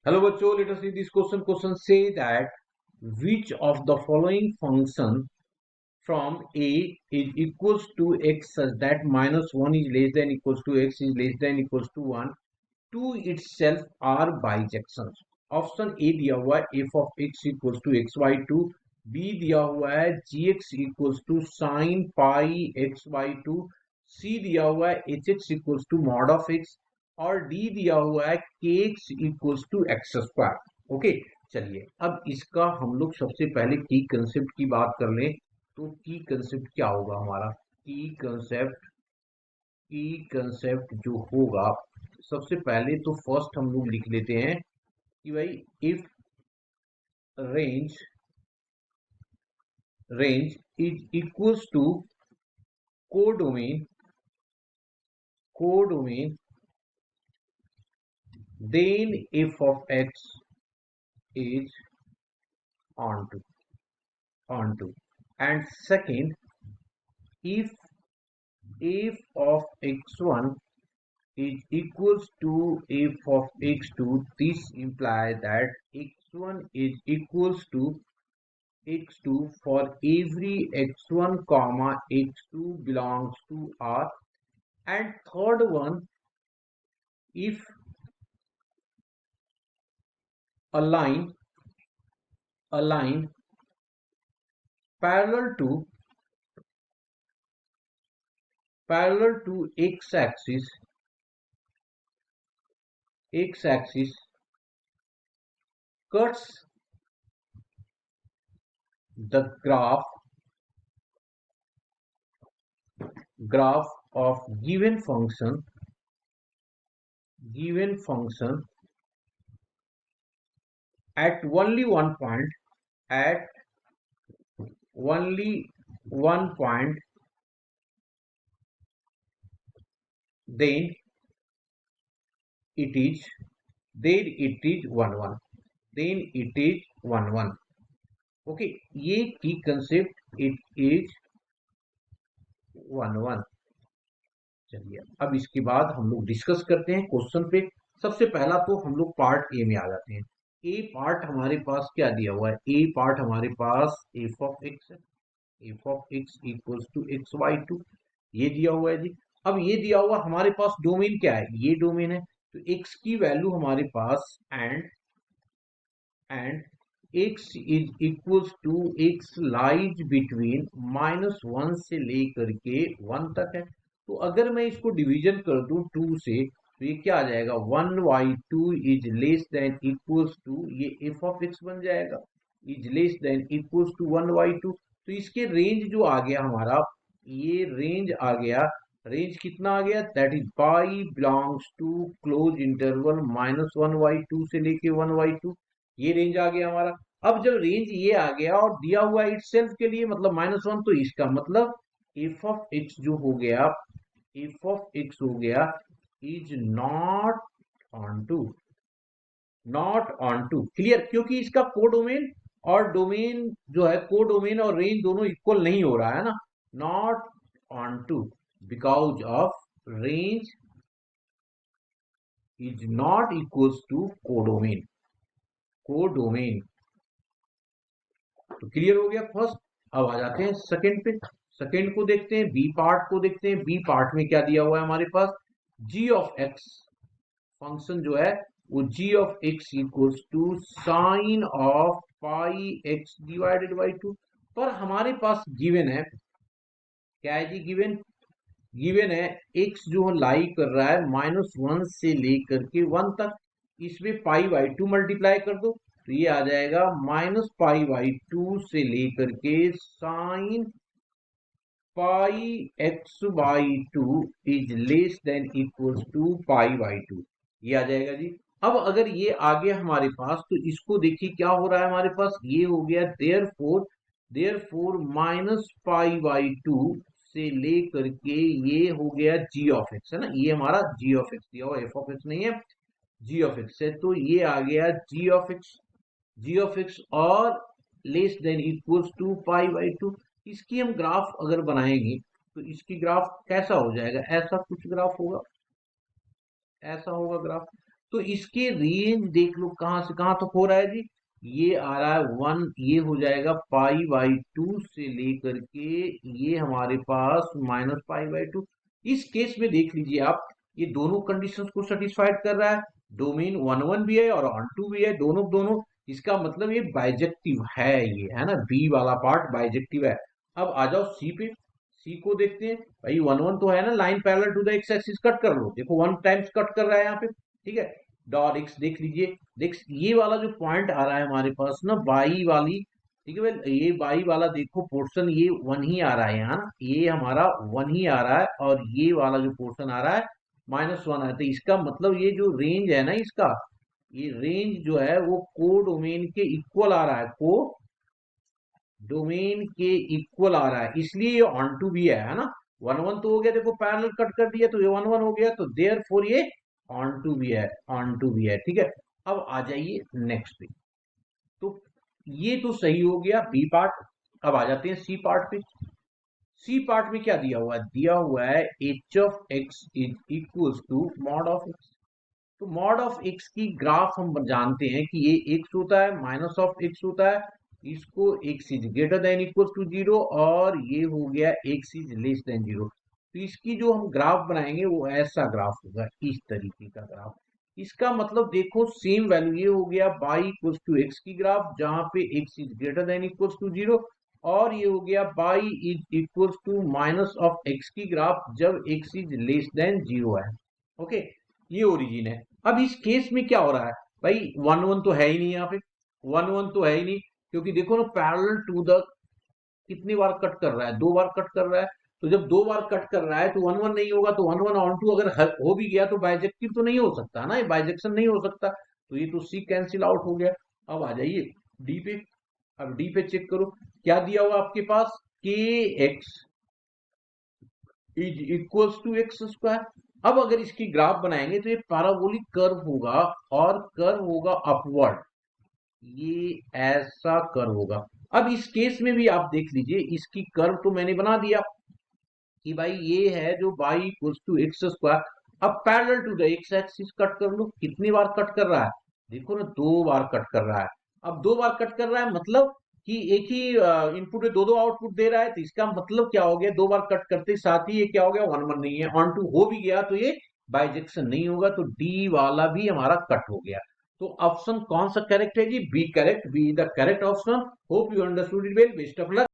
Hello बच्चों, let us see this question. Question say that which of the following function from a is equals to x such that minus 1 is less than equals to x is less than equals to 1 to itself are bijections. Option A दिया हुआ है f of x equals to x by two, B दिया हुआ है g x equals to sine pi x by two, C दिया हुआ है h x equals to mod of x और डी दिया हुआ है k x equals to x square. Okay, चलिए अब इसका हम लोग सबसे पहले की कंसेप्ट की बात कर लें। तो की कंसेप्ट क्या होगा हमारा? की कंसेप्ट जो होगा, सबसे पहले तो फर्स्ट हम लोग लिख लेते हैं कि भाई if range is equals to codomain then f of x is onto and second, if f of x1 is equals to f of x2, this implies that x1 is equals to x2 for every x1 comma x2 belongs to R. And third one, if a line parallel to x-axis cuts the graph of given function at only one point, then it is 1 1. Okay, ये की concept it is 1 1। चलिए अब इसके बाद हम लोग discuss करते हैं क्वेश्चन पे। सबसे पहला तो हम लोग पार्ट ए में आ जाते हैं। ए पार्ट हमारे पास क्या दिया हुआ है? ए पार्ट हमारे पास एफ ऑफ एक्स है, f of x equals to x by two, ये दिया हुआ है जी। अब ये दिया हुआ हमारे पास डोमेन क्या है? ये डोमेन है, तो एक्स की वैल्यू हमारे पास and x is equals to x lies between -1 से लेकर के 1 तक है। तो अगर मैं इसको डिवीजन कर दूं 2 से, तो ये क्या आ जाएगा? 1/2 is less than equals to, ये f ऑफ x बन जाएगा, is less than equals to 1/2। तो इसके रेंज जो आ गया हमारा, ये रेंज आ गया, रेंज कितना आ गया? That is pi belongs to close interval -1/2 से लेके 1/2, ये रेंज आ गया हमारा। अब जब रेंज ये आ गया और दिया हुआ इटसेल्फ के लिए मतलब -1, तो इसका मतलब एफ ऑफ एक्स जो हो गया, एफ ऑफ एक्स हो गया is not onto clear, क्योंकि इसका कोडोमेन और डोमेन जो है, कोडोमेन और रेंज दोनों इक्वल नहीं हो रहा है ना। Not onto because of range is not equals to codomain. तो क्लियर हो गया फर्स्ट। अब आ जाते हैं सेकंड पे। सेकंड को देखते हैं, बी पार्ट को देखते हैं। बी पार्ट में क्या दिया हुआ है हमारे पास? जी ऑफ एक्स फंक्शन जो है वो g of x equals to sine of pi x divided by 2। पर हमारे पास गिवन है, क्या है जी? गिवन है एक्स जो लाई कर रहा है -1 से लेकर के 1 तक, इसमें पाई बाई 2 मल्टीप्लाई कर दो, तो ये आ जाएगा -π/2 से लेकर के sine pi x by 2 is less than equals to π/2, ये आ जाएगा जी। अब अगर ये आ गया हमारे पास, तो इसको देखिए क्या हो रहा है हमारे पास, ये हो गया देयरफॉर -π/2 से लेकर के ये हो गया जी ऑफ एक्स, है ना, ये हमारा जी ऑफ एक्स दिया हुआ, एफ ऑफ एक्स नहीं है, जी ऑफ एक्स है, तो ये आ गया जी ऑफ एक्स और लेस देन इक्वल्स टू π/2। इसकी हम ग्राफ अगर बनाएंगे तो इसकी ग्राफ कैसा हो जाएगा? ऐसा कुछ ग्राफ होगा, ऐसा होगा ग्राफ। तो इसके रेंज देख लो कहां से कहां तक हो रहा है जी। ये आ रहा है 1, ये हो जाएगा π/2 से लेकर के ये हमारे पास -π/2। इस केस में देख लीजिए आप, ये दोनों कंडीशंस को सेटिस्फाइड कर रहा है। डोमेन 1 भी है और ऑन टू भी है, दोनों दोनों। इसका मतलब ये बाइजेक्टिव है, ये है ना, बी वाला पार्ट बाइजेक्टिव है। अब आ जाओ सी पे, सी को देखते हैं। भाई 1 तो है ना, line parallel to the x axis cut कर लो, देखो 1 टाइम्स कट कर रहा है यहाँ पे, ठीक है। डॉट एक्स देख लीजिए, देख ये वाला जो पॉइंट आ रहा है हमारे पास ना, बाई वाली, ठीक है भाई, ये बाई वाला देखो पोर्शन, ये 1 ही आ रहा है यहाँ ना, ये हमारा 1 ही आ रहा है, और ये वाला जो पोर्शन आ रहा है -1 है। तो इसका मतलब ये जो रेंज है ना इसका, ये रेंज जो है वो को डोमेन के इक्वल आ रहा है, को डोमेन के इक्वल आ रहा है, इसलिए ये ऑन टू भी है ना। 1 तो हो गया, देखो पैरेलल कट कर दिया तो ये 1 हो गया, तो देयर फोर ये ऑन टू भी है, ऑन टू भी है, ठीक है। अब आ जाइए नेक्स्ट पे, तो ये तो सही हो गया बी पार्ट। अब आ जाते हैं सी पार्ट पे। सी पार्ट में क्या दिया हुआ है, दिया हुआ है h of x is equals to mod of x. तो मॉड ऑफ एक्स की ग्राफ हम जानते हैं कि ये एक्स होता है, माइनस ऑफ एक्स होता है, इसको x is greater than equal to 0, और ये हो गया एक्स इज लेस देन 0। तो इसकी जो हम ग्राफ बनाएंगे वो ऐसा ग्राफ होगा, इस तरीके का ग्राफ। इसका मतलब देखो सेम वैल्यू, ये हो गया बाई इक्वल टू एक्स की ग्राफ, जहां पे x is greater than equal to 0, और ये हो गया y is equal to minus of x की ग्राफ जब एक्स इज लेस देन 0 है। ओके, ये ओरिजिन है। अब इस केस में क्या हो रहा है भाई, 1 तो है ही नहीं यहाँ पे, 1 तो है ही नहीं, क्योंकि देखो ना पैरेलल टू द कितनी बार कट कर रहा है, 2 बार कट कर रहा है। तो जब 2 बार कट कर रहा है तो 1 नहीं होगा, तो 1 ऑन टू अगर हो भी गया तो बाइजेक्टिव तो नहीं हो सकता ना, ये बाइजेक्शन नहीं हो सकता, तो ये तो सी कैंसिल आउट हो गया। अब आ जाइए डी पे। अब डी पे चेक करो क्या दिया हुआ आपके पास, के x is equals to x square. अब अगर इसकी ग्राफ बनाएंगे तो ये पैराबोलिक कर्व होगा, और कर्व होगा अपवर्ड, ये ऐसा कर्व होगा। अब इस केस में भी आप देख लीजिए, इसकी कर्व तो मैंने बना दिया कि भाई ये है जो y equals to x square. अब parallel to the x axis cut कर लो, कितनी बार कट कर रहा है, देखो ना 2 बार कट कर रहा है। अब 2 बार कट कर रहा है मतलब कि एक ही इनपुट में दो दो आउटपुट दे रहा है, तो इसका मतलब क्या हो गया, 2 बार कट करते साथ ही ये क्या हो गया, 1 नहीं है, ऑन टू हो भी गया तो ये बाइजेक्शन नहीं होगा, तो डी वाला भी हमारा कट हो गया। तो ऑप्शन कौन सा करेक्ट है जी, B correct, B the correct option. Hope you understood it well, best of luck.